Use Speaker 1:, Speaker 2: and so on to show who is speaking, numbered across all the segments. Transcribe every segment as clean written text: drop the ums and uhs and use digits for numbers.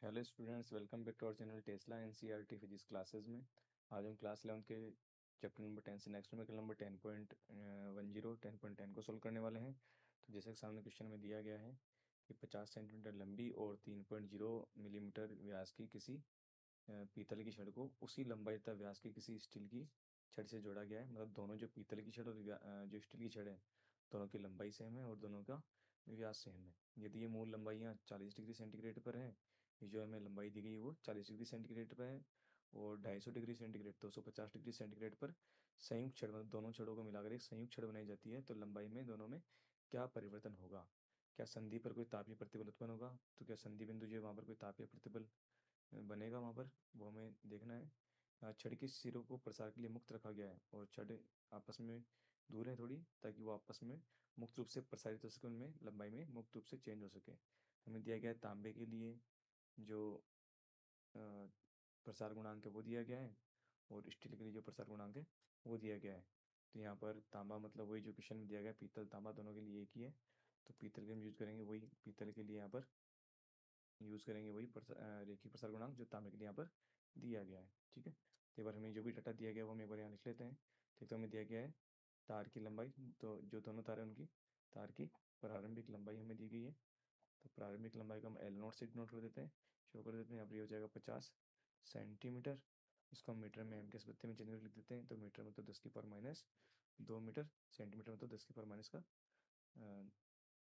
Speaker 1: Hello students, welcome back to our channel Tesla NCERT physics classes में। आज हम class 11 के चैप्टर नंबर 10 से नेक्स्ट न्यूमेरिकल नंबर 10.10 को सोल्व करने वाले हैं। तो जैसे कि सामने क्वेश्चन में दिया गया है कि 50 सेंटीमीटर लंबी और 3.0 मिलीमीटर व्यास की किसी पीतल की छड़ को उसी लंबाई तथा व्यास की किसी स्टील की छड़ से जोड़ा गया है। मतलब दोनों जो पीतल की छड़ और जो स्टील की छड़ है, दोनों की लंबाई सेम है और दोनों का व्यास सेम है। यदि ये मूल लंबाइयाँ 40 डिग्री सेंटीग्रेड पर है, ये जो हमें लंबाई दी गई है वो 40 डिग्री सेंटीग्रेड पर है, और 250 डिग्री सेंटीग्रेड 250 डिग्री सेंटीग्रेड पर संयुक्त छड़, मतलब दोनों छड़ों को मिलाकर एक संयुक्त छड़ बनाई जाती है, तो लंबाई में दोनों में क्या परिवर्तन होगा? क्या संधि पर कोई तापीय प्रतिबल उत्पन्न होगा? तो क्या संधि बिंदु जो है वहाँ पर कोई तापीय प्रतिबल बनेगा वहाँ पर, वो हमें देखना है। छड़ के सिरों को प्रसार के लिए मुक्त रखा गया है और छड़ आपस में दूर है थोड़ी, ताकि वो आपस में मुक्त रूप से प्रसारित हो सके, उनमें लंबाई में मुक्त रूप से चेंज हो सके। हमें दिया गया है तांबे के लिए जो अ, प्रसार गुणांक है वो दिया गया है, और स्टील के लिए जो प्रसार गुणांक है वो दिया गया है। तो यहाँ पर तांबा मतलब वही जो क्वेश्चन में दिया गया है, पीतल तांबा दोनों के लिए एक ही है, तो पीतल के हम यूज़ करेंगे वही, पीतल के लिए यहाँ पर यूज़ करेंगे वही रेखीय प्रसार गुणांक जो तांबे के लिए यहाँ पर दिया गया है। ठीक है, तो एक बार हमें जो भी डाटा दिया गया है वो हम एक बार यहाँ लिख लेते हैं। ठीक, तो हमें दिया गया है तार की लंबाई, तो जो दोनों तार हैं उनकी तार की प्रारंभिक लंबाई हमें दी गई है। तो प्रारंभिक लंबाई को हम एल नोट से डिनोट कर देते हैं, शो कर देते हैं। यहाँ पर ये हो जाएगा 50 सेंटीमीटर। इसको हम मीटर में एम के बत्ते में चेंज कर लिख देते हैं। तो मीटर में तो 10⁻²मीटर, सेंटीमीटर में तो 10⁻² का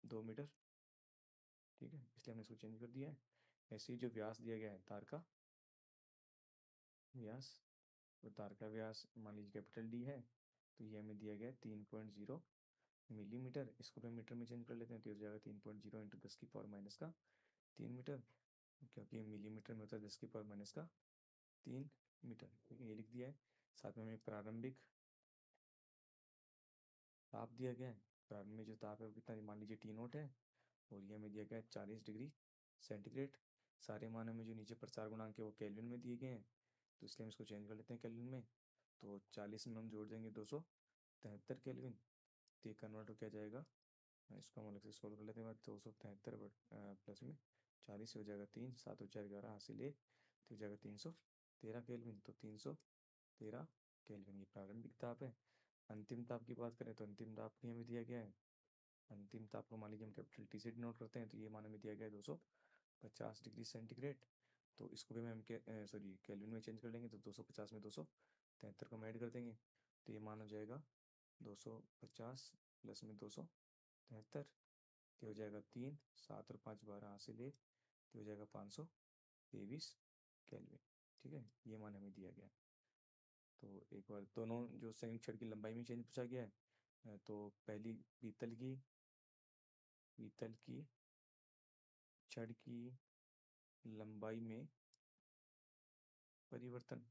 Speaker 1: 2 मीटर। ठीक है, इसलिए हमने इसको चेंज कर दिया है। ऐसे ही जो व्यास दिया गया है तार का व्यास, तो तार का व्यास मान लीजिए कैपिटल डी है, तो ये हमें दिया गया है 3.0 मिलीमीटर। इसको भी मीटर में चेंज कर लेते हैं, तो हो जाएगा 3.0 इंटू 10⁻³ मीटर, क्योंकि मिलीमीटर में होता है 10⁻³ मीटर। ठीक है, ये लिख दिया है। साथ में हमें प्रारंभिक ताप दिया गया है। प्रारंभ में जो ताप है वो कितना, मान लीजिए T0 है, और ये हमें दिया गया है 40 डिग्री सेंटीग्रेड। सारे मान हमें जो नीचे प्रसार गुणांक है वो केल्विन में दिए गए हैं, तो इसलिए हम इसको चेंज कर लेते हैं केल्विन में। तो 40 में हम जोड़ देंगे 273 केल्विन, तो ये कन्वर्ट हो क्या जाएगा, इसको हम अलग से सोल्व कर लेते हैं। 273 प्लस में 40 हो जाएगा 3, 7 हो जाएगा 11, हासिल 1, तो हो जाएगा 313 केल्विन। तो 313 केल्विन ये प्रारंभिक ताप है। अंतिम ताप की बात करें तो अंतिम ताप भी हमें दिया गया है। अंतिम ताप को मान लीजिए हम कैपिटल टी से डिनोट करते हैं, तो ये मान हमें दिया गया है 250 डिग्री सेंटीग्रेड। तो इसको भी हम केल्विन में चेंज कर लेंगे, तो 250 में 273 को हम ऐड कर देंगे, तो ये मान हो जाएगा 250 प्लस में 273, तो हो जाएगा 3, 7 और 5 12, हासिल 1, तो हो जाएगा 523 केल्विन। ठीक है, ये मान हमें दिया गया। तो एक बार दोनों जो संयुक्त छड़ की लंबाई में चेंज पूछा गया है, तो पहली पीतल की छड़ की लंबाई में परिवर्तन,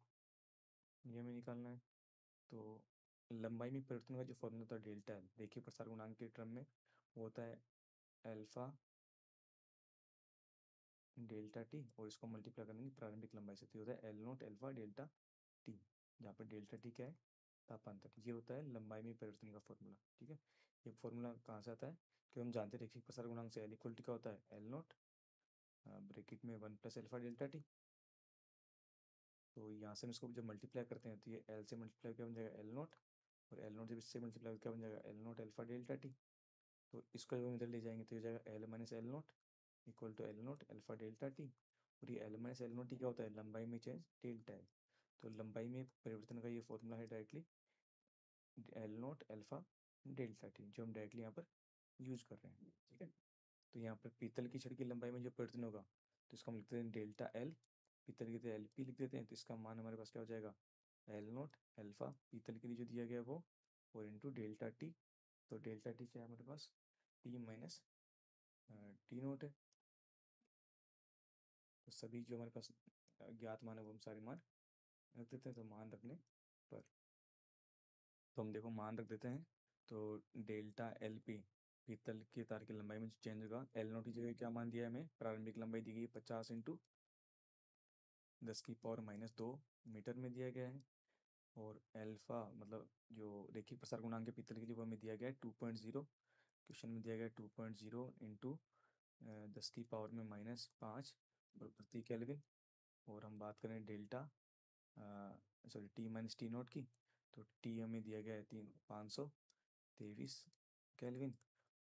Speaker 1: ये हमें निकालना है। तो लंबाई में परिवर्तन का जो फॉर्मूला होता है डेल्टा एल, देखिए प्रसार गुणांक के टर्म में वो होता है अल्फा डेल्टा टी, और इसको मल्टीप्लाई करेंगे प्रारंभिक लंबाई से, तो होता है L naught alpha delta T, जहाँ पर डेल्टा टी क्या है, तापांतर। ये होता है लंबाई में परिवर्तन का फॉर्मूला। ठीक है, ये फॉर्मूला कहाँ से आता है, कि हम जानते हैं रैखिक प्रसार गुणांक से एल इक्वल टी का होता है एल नोट ब्रैकेट में 1 + अल्फा डेल्टा टी। तो यहाँ से हम इसको जब मल्टीप्लाई करते हैं, तो ये एल से मल्टीप्लाई क्या बन जाएगा एल नोट, और एल नोट जब इससे मल्टीप्लाई क्या बन जाएगा L naught alpha delta T. तो इसको जब हम इधर ले जाएंगे तो ये जाएगा l minus l naught equal to l naught alpha delta t. और ये l minus l naught t क्या होता है, लंबाई में चेंज डेल्टा है। तो लंबाई में परिवर्तन का ये फॉर्मूला है directly L naught alpha delta T, जो हम डायरेक्टली यहाँ पर यूज कर रहे हैं। ठीक है, तो यहाँ पर पीतल की छड़ की लंबाई में जो परिवर्तन होगा, तो इसको हम लिखते हैं डेल्टा एल, पीतल की एल पी लिख देते हैं, तो इसका मान हमारे पास क्या हो जाएगा एल नोट अल्फा पीतल के लिए जो दिया गया वो, और इंटू डेल्टा टी। तो डेल्टा टी क्या है हमारे पास, टी माइनस टी नोट है। तो सभी जो हमारे पास ज्ञात मान है वो हम सारे मान रख देते हैं। तो मान रखने पर, तो हम देखो मान रख देते हैं। तो डेल्टा एल पी पीतल के तार की लंबाई में चेंज होगा। एल नोट की जगह क्या मान दिया है हमें, प्रारंभिक लंबाई दी गई 50 इंटू 10⁻² मीटर में दिया गया है। और अल्फा मतलब जो रेखिक प्रसार गुणांक है पीतल के लिए वो हमें दिया गया है 2.0, क्वेश्चन में दिया गया है 2.0 इंटू 10⁻⁵ प्रति केल्विन। और हम बात करें delta sorry T minus T note की, तो टी हमें दिया गया है 523 केल्विन,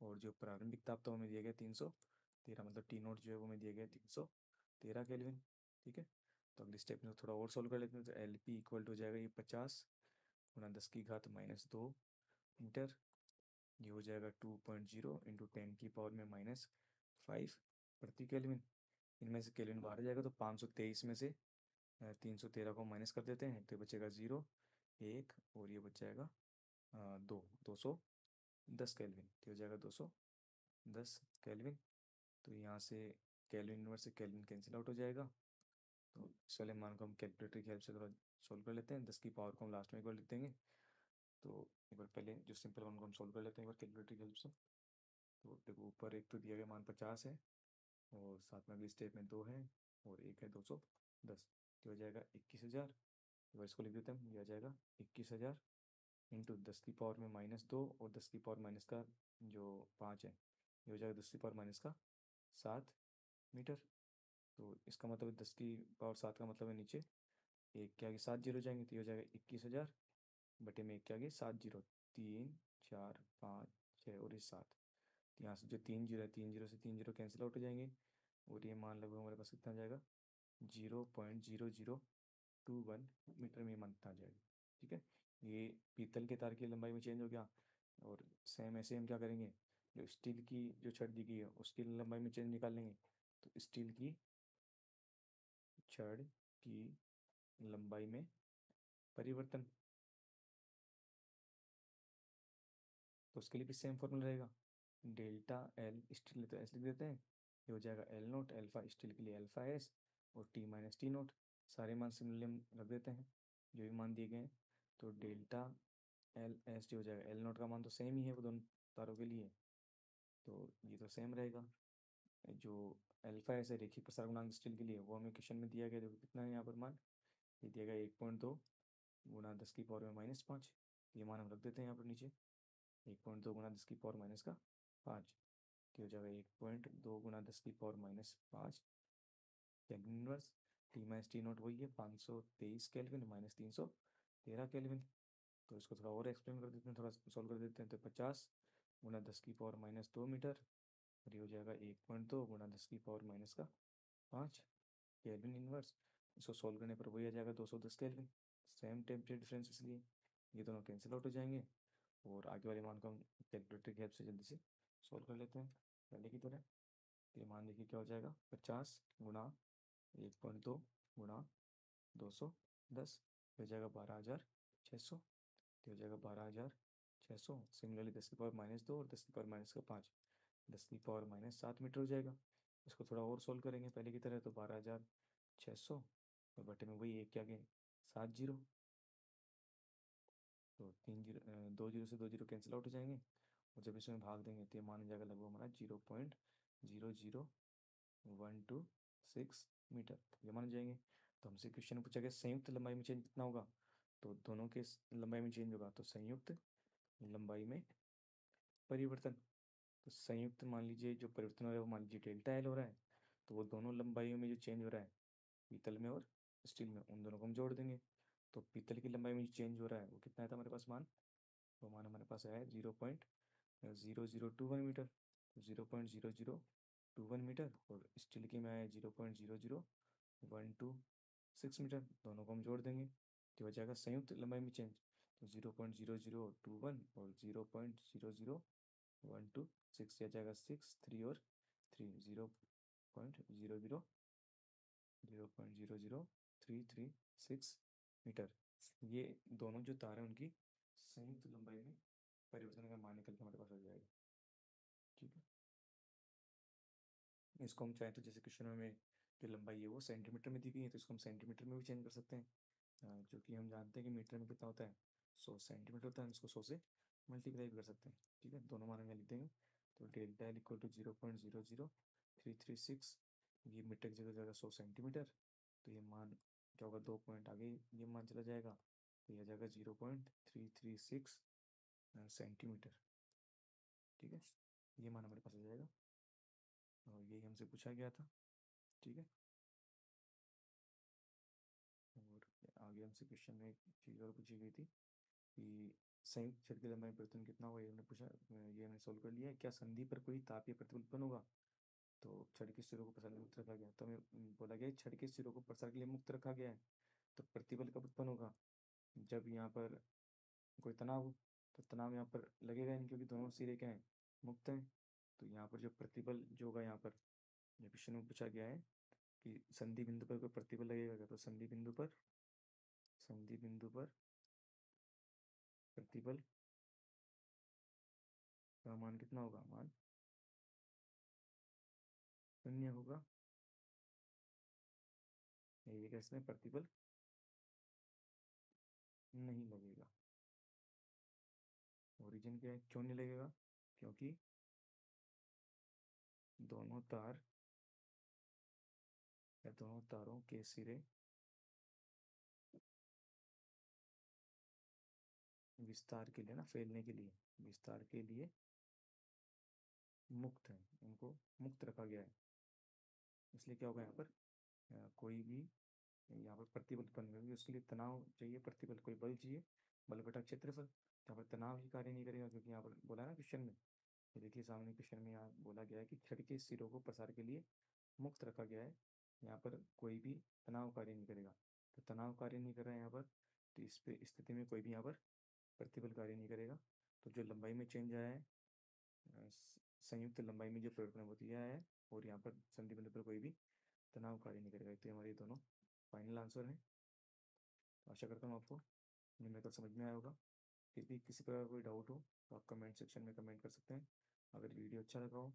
Speaker 1: और जो प्रारंभिक ताप तो हमें दिया गया 313, मतलब टी नोट जो है वो हमें दिया गया 313 केल्विन। ठीक है, तो अगले स्टेप में थोड़ा और सोल्व कर लेते हैं। तो एल पी इक्वल टू हो जाएगा ये 50 × 10⁻² मीटर, ये हो जाएगा 2.0 इंटू 10⁻⁻5 प्रति केल्विन। इनमें से केल्विन बाहर जाएगा तो 523 में से 313 को माइनस कर देते हैं, तो बचेगा 0 1, और ये बच जाएगा 210 केल्विन, तो हो जाएगा 210 केल्विन। तो यहाँ से केल्विन इनवर्स से केल्विन कैंसिल आउट हो जाएगा। तो इस वाले मान को हम कैलकुलेटर की हेल्प से थोड़ा सोल्व कर लेते हैं। 10 की पावर को हम लास्ट में एक बार लिख देंगे। तो एक बार पहले जो सिंपल वन को हम सोल्व कर लेते हैं एक बार कैलकुलेटर की हेल्प से। तो देखो ऊपर एक तो दिया गया मान 50 है, और साथ में अगली स्टेप में 2 है, और एक है 210, तो हो जाएगा 21,000। तो इसको लिख देते हैं, ये आ जाएगा 21,000 इंटू 10 की पावर में -2, और 10 की पावर माइनस का जो 5 है, ये हो जाएगा 10 की पावर माइनस का 7 मीटर। तो इसका मतलब 10 की पावर 7 का मतलब है नीचे एक के आगे 7 जीरो जाएंगे, तो ये हो जाएगा 21,000 बटे में एक के आगे 7 जीरो, 3 4 5 6 और ये 7। तो यहाँ से जो 3 जीरो है, 3 जीरो से 3 जीरो कैंसिल आउट हो जाएंगे, और ये मान लगभग हमारे पास कितना आ जाएगा 0.0021 मीटर में मान कितना आ जाएगा। ठीक है, ये पीतल के तार की लंबाई में चेंज हो गया। और सेम ऐसे हम क्या करेंगे, जो स्टील की जो छड़ दी गई है उसकी लंबाई में चेंज निकाल लेंगे। तो स्टील की छड़ की लंबाई में परिवर्तन, तो उसके लिए भी सेम फॉर्मूला रहेगा। डेल्टा एल स्टील तो एस लिख देते हैं, ये हो जाएगा एल नोट एल्फा स्टील के लिए अल्फा एस, और टी माइनस टी नोट सारे मान सिमिलरली हम रख देते हैं जो भी मान दिए गए हैं। तो डेल्टा एल एस टी हो जाएगा, एल नोट का मान तो सेम ही है वो दोनों तारों के लिए, तो ये तो सेम रहेगा। जो अल्फा एस है रेखीय प्रसार गुणांक स्टील के लिए, वो हमें क्वेश्चन में दिया गया, देखो कितना है यहाँ पर मान, ये दिया गया 1.2 गुणा 10 की पावर में -5, ये मान हम रख देते हैं यहाँ पर नीचे, 1.2 गुणा 10 की पावर माइनस का 5, तो हो जाएगा 1.2 गुणा 10 की power -5 kelvin inverse. T minus T note वही है 523 केल्विन माइनस 313 केल्विन। तो इसको थोड़ा और एक्सप्लेन कर देते हैं, थोड़ा सॉल्व कर देते हैं। तो 50 गुणा 10 की पावर -2 मीटर, और ये हो जाएगा 1.2 गुणा 10 की पावर माइनस का 5 केल्विन इनवर्स। इसको सॉल्व करने पर वही आ जाएगा 210 केल्विन, सेम टेम्परेचर डिफरेंस, इसलिए ये दोनों कैंसिल आउट हो जाएंगे। और आगे वाले मान को हम कैलकुलेटर की हेल्प से जल्दी से सॉल्व कर लेते हैं पहले की तरह। तो ये मान देखिए क्या हो जाएगा, 50 गुणा 1.2 गुणा 210, हो जाएगा 12,600, तो हो जाएगा 12,600। सिमिलरली 10 की पावर -2 और 10 की पावर माइनस का 5, 10 की पावर -7 मीटर हो जाएगा। इसको थोड़ा और सोल्व करेंगे पहले की तरह, तो 12,600 और बटे में वही एक के आगे 7 जीरो, तो 2 जीरो से 2 जीरो कैंसिल आउट हो जाएंगे, और जब इसमें भाग देंगे तो ये मान जाएगा लगभग हमारा 0.00126 मीटर, ये मान जाएंगे। तो हमसे क्वेश्चन पूछा गया संयुक्त लंबाई में चेंज कितना होगा, तो दोनों के लंबाई में चेंज होगा, तो संयुक्त लंबाई में परिवर्तन। तो संयुक्त मान लीजिए जो परिवर्तन हो रहा है वो मान लीजिए डेल्टा एल हो रहा है, तो वो दोनों लंबाइयों में जो चेंज हो रहा है पीतल में और स्टील में, उन दोनों को हम जोड़ देंगे। तो पीतल की लंबाई में जो चेंज हो रहा है वो कितना है था हमारे पास मान, वो मान हमारे पास है 0.0021 मीटर, 0.0021 मीटर, और स्टील की में आया 0.00126 मीटर, दोनों को हम जोड़ देंगे तो हो जाएगा संयुक्त लंबाई में चेंज। तो 0.0021 और 0.00126, यह जाएगा 6 3 और 3, 0.00336 मीटर। ये दोनों जो तार हैं उनकी संयुक्त लंबाई में परिवर्तन का मान निकल के हमारे पास आ जाएगा। ठीक है, इसको हम चाहें तो जैसे क्वेश्चन में हमें जो लंबाई है वो सेंटीमीटर में दी गई है, तो इसको हम सेंटीमीटर में भी चेंज कर सकते हैं। जो कि हम जानते हैं कि मीटर में कितना होता है, 100 सेंटीमीटर होता है, हम इसको 100 से मल्टीप्लाई भी कर सकते हैं। ठीक है, दोनों मान हमें लिख देंगे। तो डेल्टा एल इक्वल टू 0.00336, ये मीटर की जगह 100 सेंटीमीटर, तो ये मान क्या होगा, 2 पॉइंट आगे ये मान चला जाएगा, तो यह जाएगा 0.336 सेंटीमीटर। ठीक है, ये मान हमारे पास आ जाएगा, और यही हमसे पूछा गया था। ठीक है। हमसे क्वेश्चन में एक चीज़ और पूछी गई थी कि संयुक्त छड़ की लंबाई में परिवर्तन कितना होगा, ये हमने पूछा, ये हमने सोल्व कर लिया है। क्या संधि पर कोई तापीय प्रतिबल उत्पन्न होगा? तो छड़ के सिरों को प्रसार के लिए मुक्त रखा गया, तो हमें बोला गया है, छड़ के सिरों को प्रसार के लिए मुक्त रखा गया है। तो प्रतिबल कब उत्पन्न होगा? जब यहाँ पर कोई तनाव हो। तो तनाव यहाँ पर लगेगा नहीं, क्योंकि दोनों सिरे क्या हैं, मुक्त हैं। तो यहाँ पर जो प्रतिबल जो होगा, यहाँ पर जो क्वेश्चन में पूछा गया है कि संधि बिंदु पर कोई प्रतिबल लगेगा क्या, तो संधि बिंदु पर प्रतिबल का मान कितना होगा? मान 0 होगा। ये कैसे में प्रतिबल नहीं लगेगा। ओरिजिन क्या है, क्यों नहीं लगेगा? क्योंकि दोनों तार या दोनों तारों के सिरे विस्तार के लिए ना, फैलने के लिए, विस्तार के लिए मुक्त है, उनको मुक्त रखा गया है। इसलिए क्या होगा, यहाँ पर कोई भी यहाँ पर प्रतिबल उत्पन्न होगी, उसके लिए तनाव चाहिए, प्रतिबल कोई बल चाहिए, बल बटा क्षेत्रफल। यहाँ पर तनाव ही कार्य नहीं करेगा, क्योंकि यहाँ पर बोला है ना क्वेश्चन में, ये देखिए सामने क्वेश्चन में यहाँ बोला गया है कि छड़ के सिरों को प्रसार के लिए मुक्त रखा गया है। यहाँ पर कोई भी तनाव कार्य नहीं करेगा, तो तनाव कार्य नहीं कर रहा है यहाँ पर, तो इस पे स्थिति में कोई भी यहाँ पर प्रतिबल कार्य नहीं करेगा। तो जो लंबाई में चेंज आया है, संयुक्त लंबाई में जो परिवर्तन वो दिया है, और यहाँ पर संधि बिंदु पर कोई भी तनाव कार्य नहीं करेगा। तो हमारे दोनों फाइनल आंसर हैं। आशा करता हूँ आपको ये मेथड समझ में आया होगा। फिर भी किसी प्रकार कोई डाउट हो तो आप कमेंट सेक्शन में कमेंट कर सकते हैं। अगर वीडियो अच्छा लगा हो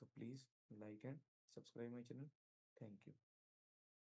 Speaker 1: तो please like and subscribe my channel. Thank you.